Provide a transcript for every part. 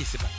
dice parte.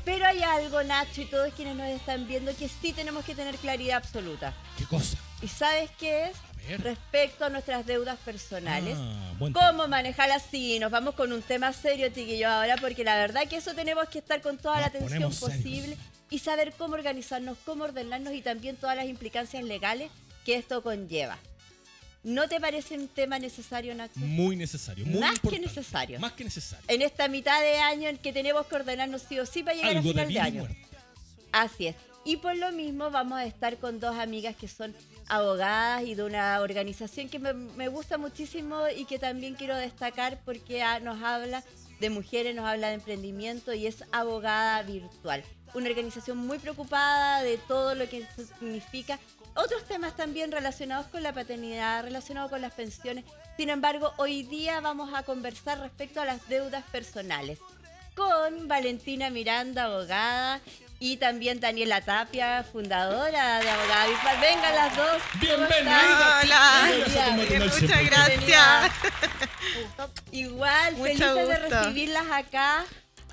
Pero hay algo, Nacho, y todos quienes nos están viendo, que sí tenemos que tener claridad absoluta. ¿Qué cosa? ¿Y sabes qué es? A ver. Respecto a nuestras deudas personales. Buen ¿Cómo manejarlas? Sí, nos vamos con un tema serio, chiquillos, ahora, porque la verdad que eso tenemos que estar con toda la Nos atención ponemos posible serios. y saber cómo organizarnos, cómo ordenarnos y también todas las implicancias legales que esto conlleva. ¿No te parece un tema necesario, Nacho? Muy necesario, muy Más que importante. necesario. Más que necesario. En esta mitad de año en que tenemos que ordenarnos sí o sí para llegar Algo a de final de vida y año. muerte. Así es. Y por lo mismo vamos a estar con dos amigas que son abogadas y de una organización que me gusta muchísimo y que también quiero destacar porque nos habla de mujeres, nos habla de emprendimiento y es Abogada Virtual. Una organización muy preocupada de todo lo que eso significa. Otros temas también relacionados con la paternidad, relacionados con las pensiones. Sin embargo, hoy día vamos a conversar respecto a las deudas personales con Valentina Miranda, abogada, y también Daniela Tapia, fundadora de Abogada Virtual. Vengan las dos. Bienvenida. Hola. Muchas gracias. Igual, Mucho felices de gusto. recibirlas acá,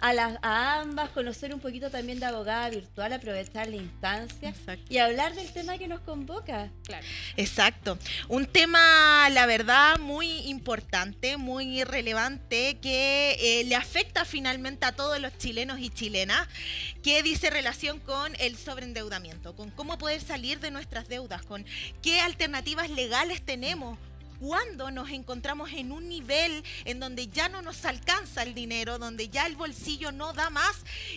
a ambas, conocer un poquito también de Abogada Virtual, aprovechar la instancia. Exacto. Y hablar del tema que nos convoca. Claro. Exacto. Un tema, la verdad, muy importante, muy relevante, que le afecta finalmente a todos los chilenos y chilenas, que dice relación con el sobreendeudamiento, con cómo poder salir de nuestras deudas, con qué alternativas legales tenemos cuando nos encontramos en un nivel en donde ya no nos alcanza el dinero, donde ya el bolsillo no da más,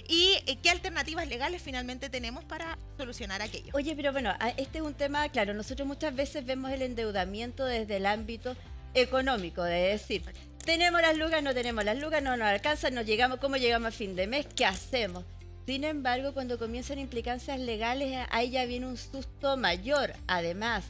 y qué alternativas legales finalmente tenemos para solucionar aquello. Oye, pero bueno, este es un tema, claro, nosotros muchas veces vemos el endeudamiento desde el ámbito económico, de decir, tenemos las lucas, no tenemos las lucas, no nos alcanzan, no llegamos, ¿cómo llegamos a fin de mes? ¿Qué hacemos? Sin embargo, cuando comienzan implicancias legales, ahí ya viene un susto mayor. Además,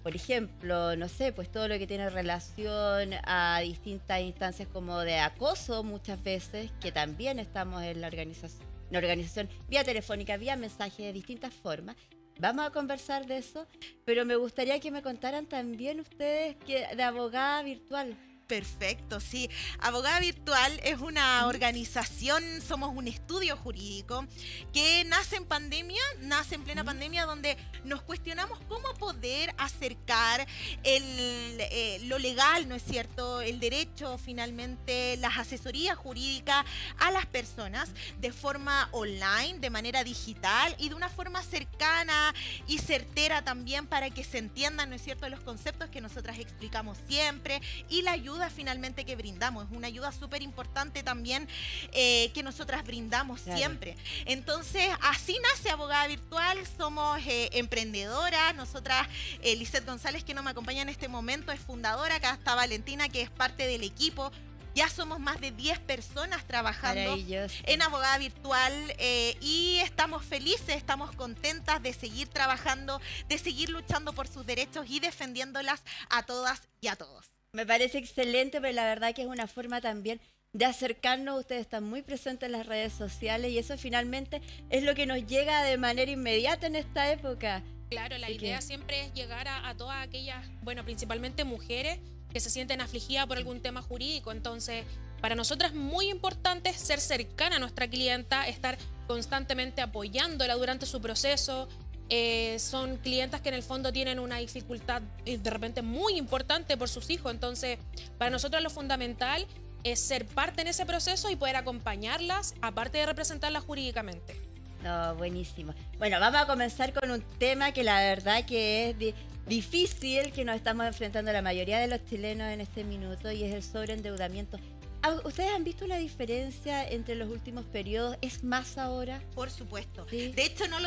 por ejemplo, no sé, pues todo lo que tiene relación a distintas instancias como de acoso muchas veces, que también estamos en la organización vía telefónica, vía mensaje, de distintas formas. Vamos a conversar de eso, pero me gustaría que me contaran también ustedes de Abogada Virtual. Perfecto, sí. Abogada Virtual es una organización, somos un estudio jurídico que nace en pandemia, nace en plena pandemia, donde nos cuestionamos cómo poder acercar lo legal, ¿no es cierto?, el derecho, finalmente, las asesorías jurídicas a las personas de forma online, de manera digital y de una forma cercana y certera también para que se entiendan, ¿no es cierto?, los conceptos que nosotras explicamos siempre y la ayuda finalmente que brindamos. Es una ayuda súper importante también que nosotras brindamos siempre. Entonces, así nace Abogada Virtual. Somos emprendedoras. Nosotras, Lisette González, que no me acompaña en este momento, es fundadora. Acá está Valentina, que es parte del equipo. Ya somos más de 10 personas trabajando en Abogada Virtual y estamos felices, estamos contentas de seguir trabajando, de seguir luchando por sus derechos y defendiéndolas a todas y a todos. Me parece excelente, pero la verdad que es una forma también de acercarnos. Ustedes están muy presentes en las redes sociales y eso finalmente es lo que nos llega de manera inmediata en esta época. Claro, la idea siempre es llegar a todas aquellas, bueno, principalmente mujeres que se sienten afligidas por algún tema jurídico. Entonces, para nosotras es muy importante ser cercana a nuestra clienta, estar constantemente apoyándola durante su proceso. Son clientas que en el fondo tienen una dificultad de repente muy importante por sus hijos. Entonces, para nosotros lo fundamental es ser parte en ese proceso y poder acompañarlas, aparte de representarlas jurídicamente. No, buenísimo. Bueno, vamos a comenzar con un tema que la verdad que es difícil, que nos estamos enfrentando la mayoría de los chilenos en este minuto, y es el sobreendeudamiento. ¿Ustedes han visto la diferencia entre los últimos periodos? ¿Es más ahora? Por supuesto. ¿Sí? De hecho, no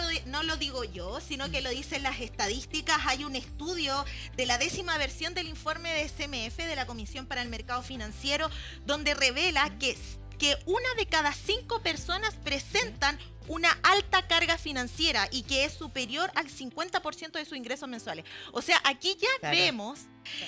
lo digo yo, sino que lo dicen las estadísticas. Hay un estudio de la 10ª versión del informe de CMF, de la Comisión para el Mercado Financiero, donde revela que 1 de cada 5 personas presentan una alta carga financiera y que es superior al 50% de sus ingresos mensuales. O sea, aquí ya vemos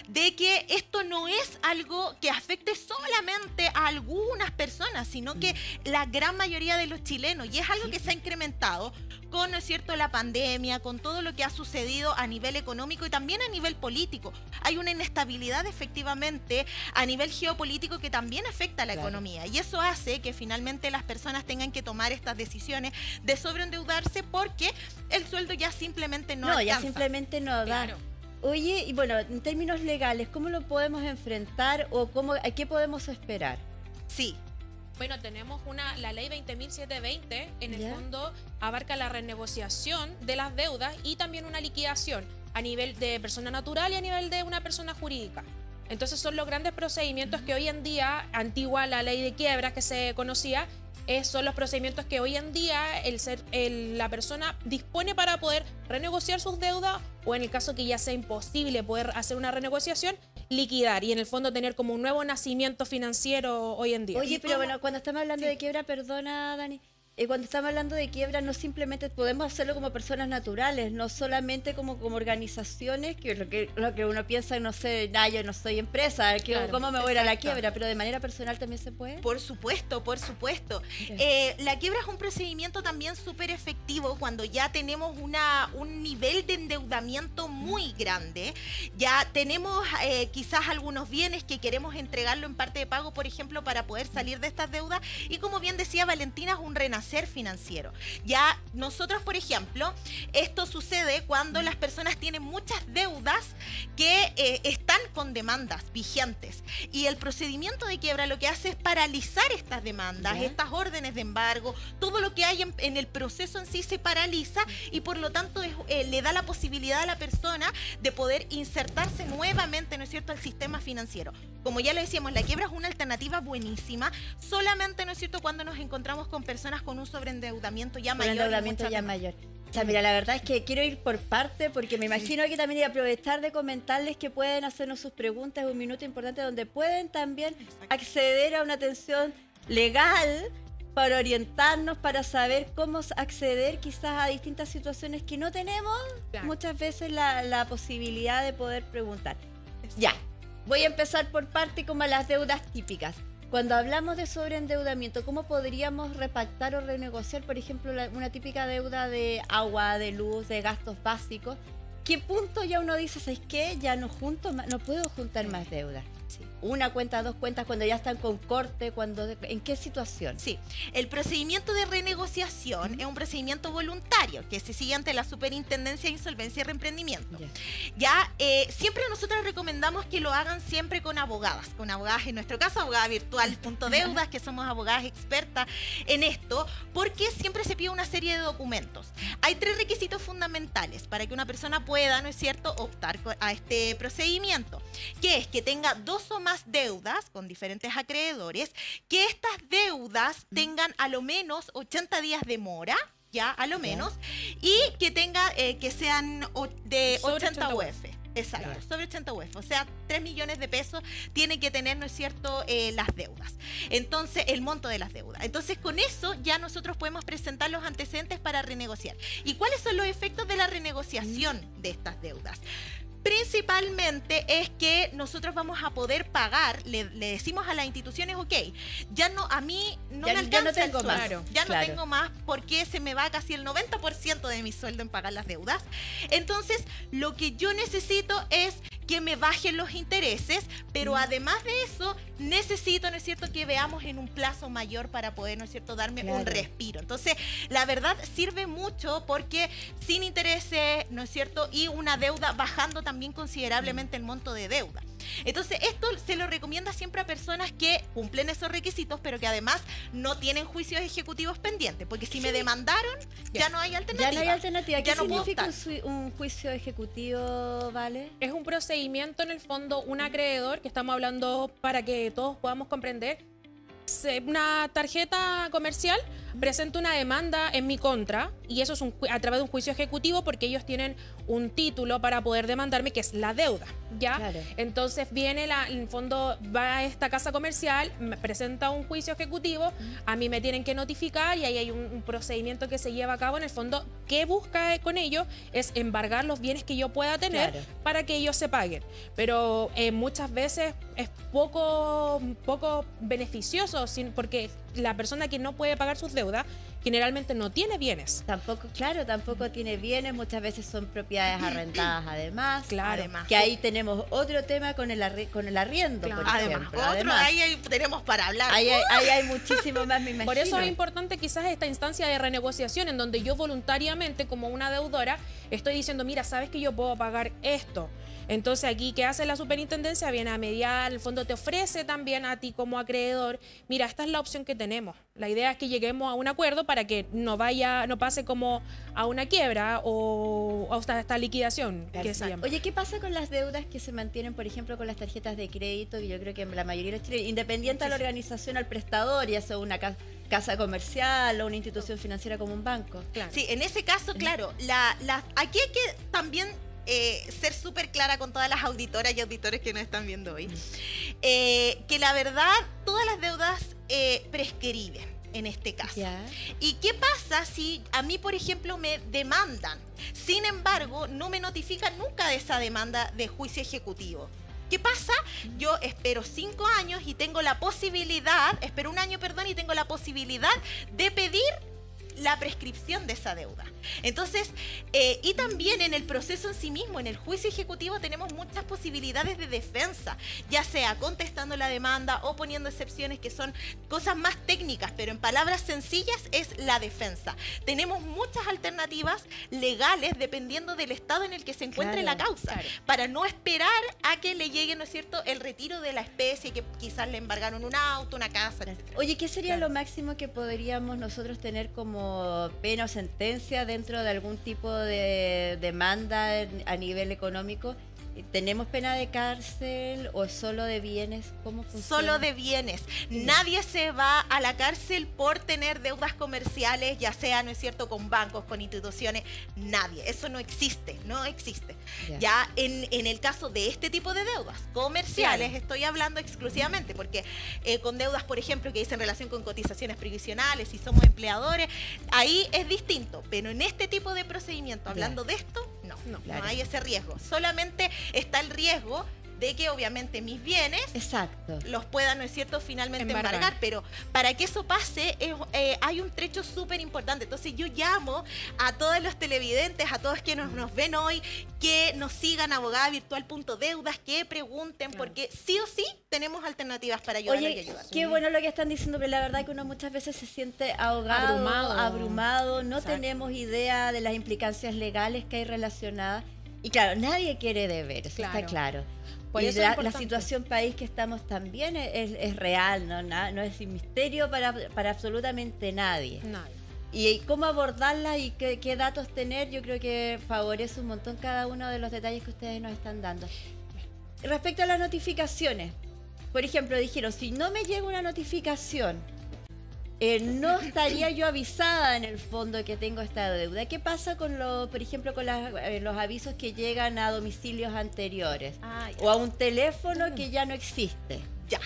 de que esto esto no es algo que afecte solamente a algunas personas, sino que la gran mayoría de los chilenos, y es algo que se ha incrementado con, ¿no es cierto?, la pandemia, con todo lo que ha sucedido a nivel económico y también a nivel político. Hay una inestabilidad efectivamente a nivel geopolítico que también afecta a la economía, y eso hace que finalmente las personas tengan que tomar estas decisiones de sobreendeudarse porque el sueldo ya simplemente no alcanza. Ya simplemente no da. Claro. Oye, y bueno, en términos legales, ¿cómo lo podemos enfrentar o a qué podemos esperar? Sí. Bueno, tenemos la ley 20.720, en el ¿Ya? fondo abarca la renegociación de las deudas y también una liquidación a nivel de persona natural y a nivel de una persona jurídica. Entonces son los grandes procedimientos que hoy en día, antigua la ley de quiebras que se conocía, son los procedimientos que hoy en día la persona dispone para poder renegociar sus deudas o en el caso que ya sea imposible poder hacer una renegociación, liquidar y en el fondo tener como un nuevo nacimiento financiero hoy en día. Oye, pero bueno, cuando estamos hablando de quiebra, perdona, Dani, cuando estamos hablando de quiebra no simplemente podemos hacerlo como personas naturales, no solamente como organizaciones, que es lo que uno piensa, no sé, yo no soy empresa, Claro, ¿cómo me voy a ir a la exacto. quiebra? Pero de manera personal también se puede. Por supuesto, por supuesto. La quiebra es un procedimiento también súper efectivo cuando ya tenemos un nivel de endeudamiento muy grande. Ya tenemos quizás algunos bienes que queremos entregarlo en parte de pago, por ejemplo, para poder salir de estas deudas. Y como bien decía Valentina, es un renacer financiero. Ya nosotros, por ejemplo, esto sucede cuando las personas tienen muchas deudas que están con demandas vigentes. Y el procedimiento de quiebra lo que hace es paralizar estas demandas, ¿Ya? estas órdenes de embargo, todo lo que hay en el proceso en sí se paraliza y por lo tanto le da la posibilidad a la persona de poder insertarse nuevamente, ¿no es cierto?, al sistema financiero. Como ya lo decíamos, la quiebra es una alternativa buenísima, solamente, ¿no es cierto?, cuando nos encontramos con personas con un sobreendeudamiento ya Por mayor. y endeudamiento muchas ya demás. mayor. O sea, mira, la verdad es que quiero ir por parte porque me imagino que también aprovechar de comentarles que pueden hacernos sus preguntas, es un minuto importante donde pueden también acceder a una atención legal para orientarnos, para saber cómo acceder quizás a distintas situaciones que no tenemos Claro. muchas veces la posibilidad de poder preguntar. Ya, voy a empezar por parte como a las deudas típicas. Cuando hablamos de sobreendeudamiento, ¿cómo podríamos repactar o renegociar, por ejemplo, una típica deuda de agua, de luz, de gastos básicos? ¿Qué punto ya uno dice, ¿sabes qué? Ya no puedo juntar más deudas? Sí. Una cuenta, dos cuentas, cuando ya están con corte, ¿en qué situación? Sí, el procedimiento de renegociación es un procedimiento voluntario que se sigue ante la Superintendencia de Insolvencia y Reemprendimiento. Ya. Siempre nosotros recomendamos que lo hagan siempre con abogadas, en nuestro caso abogada virtual .deudas, que somos abogadas expertas en esto, porque siempre se pide una serie de documentos. Hay 3 requisitos fundamentales para que una persona pueda, ¿no es cierto?, optar a este procedimiento, que es que tenga 2 o más deudas con diferentes acreedores, que estas deudas tengan a lo menos 80 días de mora, ya, a lo menos, y que tenga que sean de Sobre 80 80 UF. Exacto, Claro. sobre 80 UF. O sea, 3 millones de pesos tienen que tener, ¿no es cierto?, las deudas. Entonces, el monto de las deudas. Entonces, con eso ya nosotros podemos presentar los antecedentes para renegociar. ¿Y cuáles son los efectos de la renegociación de estas deudas? Principalmente es que nosotros vamos a poder pagar, le decimos a las instituciones, ok, a mí no Ya- me ya no alcanza el tengo más. sueldo, ya no Claro. tengo más porque se me va casi el 90% de mi sueldo en pagar las deudas. Entonces, lo que yo necesito es que me bajen los intereses, pero además de eso, necesito, ¿no es cierto?, que veamos en un plazo mayor para poder, ¿no es cierto?, darme un Claro. respiro. Entonces, la verdad sirve mucho porque sin intereses, ¿no es cierto?, y una deuda bajando también considerablemente el monto de deuda. Entonces, esto se lo recomienda siempre a personas que cumplen esos requisitos, pero que además no tienen juicios ejecutivos pendientes, porque si me demandaron, ya no hay alternativa. Ya no hay alternativa. ¿Qué Ya no puedo significa optar. un juicio ejecutivo, Vale? Es un procedimiento, en el fondo, un acreedor, que estamos hablando para que todos podamos comprender, una tarjeta comercial presento una demanda en mi contra y eso es a través de un juicio ejecutivo porque ellos tienen un título para poder demandarme que es la deuda, ¿ya? Claro. Entonces viene en el fondo va a esta casa comercial, me presenta un juicio ejecutivo, a mí me tienen que notificar y ahí hay un procedimiento que se lleva a cabo. En el fondo, ¿qué busca con ello? Es embargar los bienes que yo pueda tener para que ellos se paguen. Pero muchas veces es poco beneficioso porque la persona que no puede pagar sus deudas generalmente no tiene bienes. Tampoco tiene bienes, muchas veces son propiedades arrendadas además. Claro. Además. Que ahí tenemos otro tema con el arriendo, Claro. por Además, ejemplo. ahí tenemos para hablar. Ahí hay muchísimo más, me imagino. Por eso es importante quizás esta instancia de renegociación en donde yo voluntariamente como una deudora estoy diciendo, mira, sabes que yo puedo pagar esto. Entonces aquí, ¿qué hace la superintendencia? Viene a mediar, el fondo te ofrece también a ti como acreedor, mira, esta es la opción que tenemos. La idea es que lleguemos a un acuerdo para que no pase como a una quiebra o a esta liquidación que se llama. Oye, ¿qué pasa con las deudas que se mantienen, por ejemplo, con las tarjetas de crédito? Que yo creo que en la mayoría de los chilenos, independiente de la organización, al prestador, ya sea una casa comercial o una institución financiera como un banco. Claro. Sí, en ese caso, claro, aquí hay que también ser súper clara con todas las auditoras y auditores que nos están viendo hoy. Que la verdad, todas las deudas prescriben en este caso. Ya. ¿Y qué pasa si a mí, por ejemplo, me demandan? Sin embargo, no me notifican nunca de esa demanda de juicio ejecutivo. ¿Qué pasa? Yo espero 5 años y tengo la posibilidad, espero un año, perdón, y tengo la posibilidad de pedir la prescripción de esa deuda. Entonces, y también en el proceso en sí mismo, en el juicio ejecutivo, tenemos muchas posibilidades de defensa, ya sea contestando la demanda o poniendo excepciones, que son cosas más técnicas, pero en palabras sencillas es la defensa. Tenemos muchas alternativas legales dependiendo del estado en el que se encuentre la causa, para no esperar a que le llegue, ¿no es cierto?, el retiro de la especie, que quizás le embargaron un auto, una casa, etc. Oye, ¿qué sería lo máximo que podríamos nosotros tener como pena o sentencia dentro de algún tipo de demanda a nivel económico? ¿Tenemos pena de cárcel o solo de bienes? ¿Cómo funciona? Solo de bienes. Nadie se va a la cárcel por tener deudas comerciales, ya sea, ¿no es cierto?, con bancos, con instituciones. Nadie. Eso no existe, no existe. Ya en el caso de este tipo de deudas comerciales, estoy hablando exclusivamente, porque con deudas, por ejemplo, que dicen relación con cotizaciones previsionales, si somos empleadores, ahí es distinto. Pero en este tipo de procedimiento, hablando de esto, no hay ese riesgo. Solamente está el riesgo de que obviamente mis bienes los puedan, ¿no es cierto?, finalmente embargar. Pero para que eso pase hay un trecho súper importante. Entonces yo llamo a todos los televidentes, a todos que nos ven hoy, que nos sigan abogavirtual.deudas, que pregunten, porque sí o sí tenemos alternativas para ayudar. Oye, qué bueno lo que están diciendo, pero la verdad que uno muchas veces se siente ahogado, abrumado, no tenemos idea de las implicancias legales que hay relacionadas. Y claro, nadie quiere deber, eso está claro. Por y eso la situación país que estamos también es real, no es sin misterio para absolutamente nadie. Y cómo abordarla y qué datos tener, yo creo que favorece un montón cada uno de los detalles que ustedes nos están dando. Respecto a las notificaciones, por ejemplo, dijeron, si no me llega una notificación, no estaría yo avisada en el fondo que tengo esta deuda. ¿Qué pasa con por ejemplo, con los avisos que llegan a domicilios anteriores o a un teléfono que ya no existe? Ya.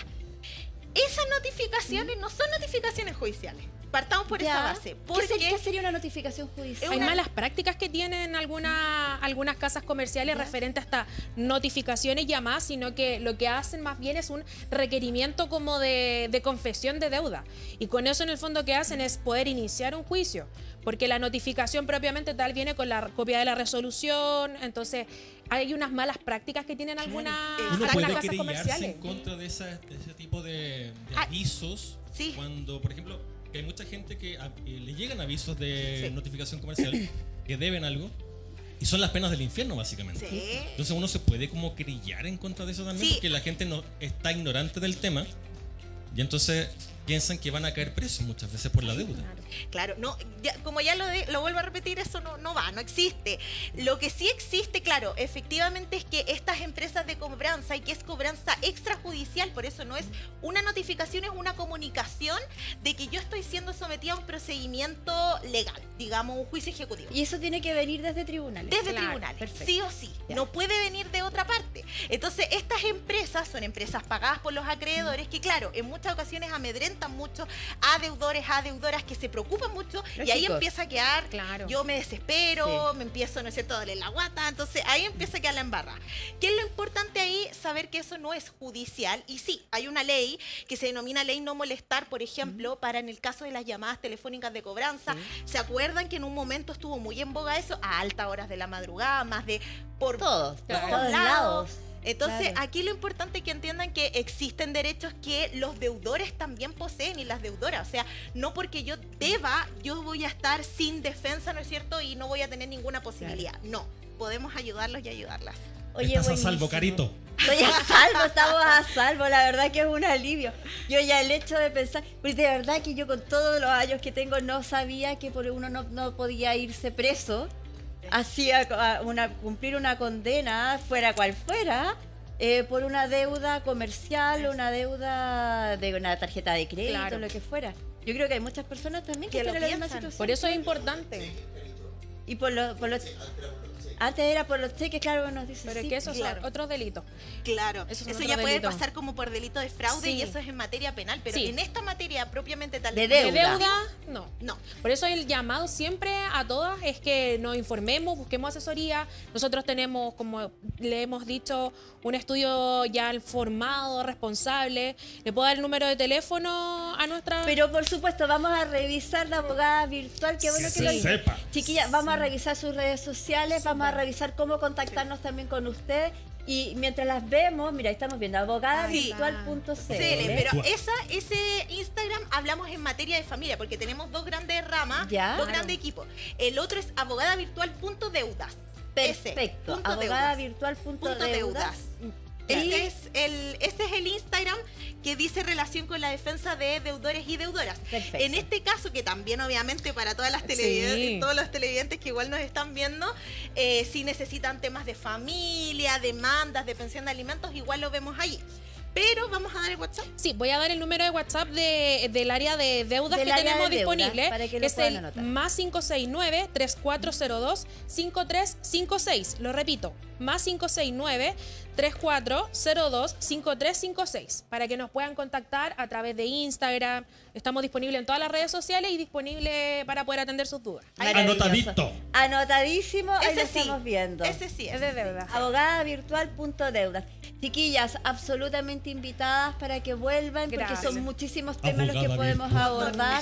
Esas notificaciones no son notificaciones judiciales. Partamos por esa base. ¿Qué sería una notificación judicial? Hay malas prácticas que tienen algunas casas comerciales referente a estas notificaciones y llamadas, sino que lo que hacen más bien es un requerimiento como de confesión de deuda. Y con eso en el fondo que hacen es poder iniciar un juicio, porque la notificación propiamente tal viene con la copia de la resolución. Entonces hay unas malas prácticas que tienen algunas casas comerciales. En contra de ese tipo de avisos, cuando, por ejemplo, que hay mucha gente que le llegan avisos de notificación comercial que deben algo y son las penas del infierno, básicamente. Entonces uno se puede como querellar en contra de eso también, porque la gente no está ignorante del tema y entonces piensan que van a caer presos muchas veces por la deuda. Claro, no, como ya lo vuelvo a repetir, eso no va, no existe. Lo que sí existe, claro, efectivamente es que estas empresas de cobranza, y que es cobranza extrajudicial, por eso no es una notificación, es una comunicación de que yo estoy siendo sometida a un procedimiento legal, digamos un juicio ejecutivo. Y eso tiene que venir desde tribunales. Desde tribunales, perfecto. Sí o sí, ya. No puede venir de otra parte. Entonces, estas empresas son empresas pagadas por los acreedores que, claro, en muchas ocasiones amedrentan mucho a deudores, a deudoras que se preocupan mucho. Lógico. Y ahí empieza a quedar, yo me desespero, me empiezo, ¿no es cierto?, a doler la guata, entonces ahí empieza a quedar la embarrada. ¿Qué es lo importante ahí? Saber que eso no es judicial, y sí, hay una ley que se denomina ley no molestar, por ejemplo, para en el caso de las llamadas telefónicas de cobranza. ¿Se acuerdan que en un momento estuvo muy en boga eso? A altas horas de la madrugada, más de por todos lados. Entonces, aquí lo importante es que entiendan que existen derechos que los deudores también poseen, y las deudoras. O sea, no porque yo deba, yo voy a estar sin defensa, ¿no es cierto? Y no voy a tener ninguna posibilidad. No, podemos ayudarlos y ayudarlas. Oye, estás a salvo, Carito. Estoy a salvo, estamos a salvo, la verdad que es un alivio. Yo ya el hecho de pensar, pues de verdad que yo con todos los años que tengo no sabía que por uno no podía irse preso. Hacía cumplir una condena, fuera cual fuera, por una deuda comercial, una deuda de una tarjeta de crédito, lo que fuera. Yo creo que hay muchas personas también que están en la misma situación. Por eso es importante. Y por los antes era por los cheques, claro, nos dicen. Pero es que esos son otros delitos. Claro, eso ya puede pasar como por delito de fraude, y eso es en materia penal, pero en esta materia propiamente tal de deuda, no. Por eso el llamado siempre a todas es que nos informemos, busquemos asesoría. Nosotros tenemos, como le hemos dicho, un estudio ya formado, responsable. Le puedo dar el número de teléfono a nuestra... Pero por supuesto, vamos a revisar la abogada virtual, qué bueno que lo sepa. Chiquilla, vamos a revisar sus redes sociales, vamos a revisar cómo contactarnos también con usted. Y mientras las vemos, mira, estamos viendo abogadavirtual.cl. Pero ese Instagram hablamos en materia de familia, porque tenemos dos grandes ramas, dos grandes equipos. El otro es abogadavirtual.deudas. Perfecto, abogadavirtual.deudas. Ese es el Instagram que dice relación con la defensa de deudores y deudoras. Perfecto. En este caso, que también obviamente para todas las televidentes, todos los televidentes que igual nos están viendo, si necesitan temas de familia, demandas, de pensión de alimentos, igual lo vemos ahí. Pero vamos a dar el WhatsApp. Sí, voy a dar el número de WhatsApp del área de deudas que tenemos disponible, que es el más 569-3402-5356. Lo repito, más 569-3402-5356, para que nos puedan contactar a través de Instagram. Estamos disponibles en todas las redes sociales y disponibles para poder atender sus dudas. Anotadito. Anotadísimo, ahí lo estamos viendo. Ese sí es de deudas. Abogadavirtual.deudas. Chiquillas, absolutamente invitadas para que vuelvan, porque son muchísimos temas los que podemos abordar.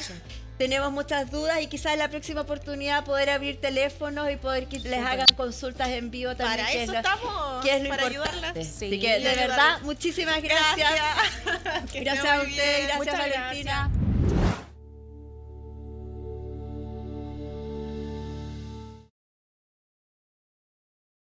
Tenemos muchas dudas y quizás en la próxima oportunidad poder abrir teléfonos y poder que les hagan consultas en vivo también. Para eso estamos, para ayudarlas. Así que de verdad, muchísimas gracias. Gracias a usted, gracias Valentina.